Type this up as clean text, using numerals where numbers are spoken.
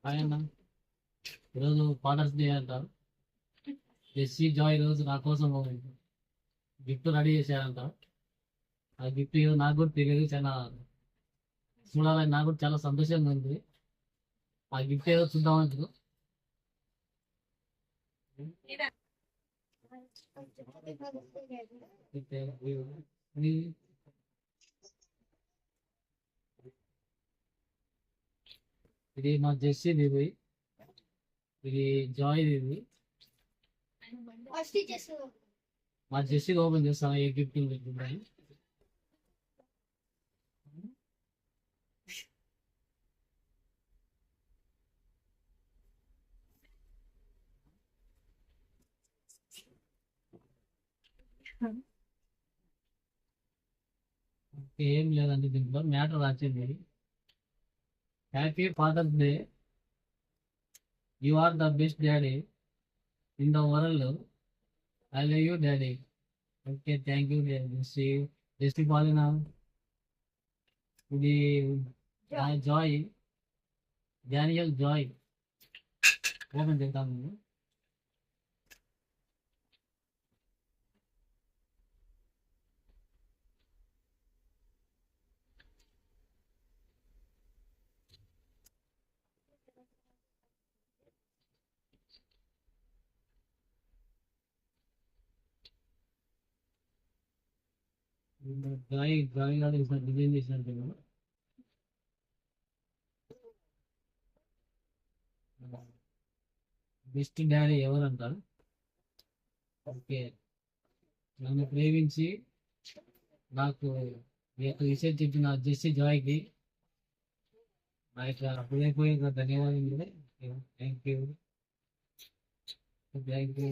ఆయన ఈరోజు fathers day అంట. జెస్సీ జాయ్ రోజు నా కోసం గిఫ్ట్ రెడీ చేశారంట. ఆ గిఫ్ట్ ఏదో నాకు కూడా తెలియదు. చాలా చూడాలని నాకు కూడా చాలా సంతోషంగా ఉంది. ఆ గిఫ్ట్ ఏదో చూద్దామంటారు. ఇది మా జెస్సీ దీది, ఇది జాయ్ దీది. మా జెస్సీ ఓపెన్ చేస్తాను ఏ గిఫ్ట్ ఉన్నాయి. ఏం లేదండి, దీంట్లో మ్యాటర్ రాసింది. Happy father's day, you are the best daddy in the world, I love you daddy. Okay, thank you Jessie. Jessie Paulina, ఇది జాయ్, డానియల్ జాయ్. ఓపెన్ చేద్దాము. జాయ్ జాయ్ గారు design చేసినట్టు బెస్ట్ డాడీ ఎవరంటారు. Okay, నన్ను ప్రేమించి నాకు ఈ యొక్క విషయం చెప్పిన జెస్సీ జాయ్కి నా యొక్క హృదయపూర్వక ధన్యవాదాలు. Thank you, thank you.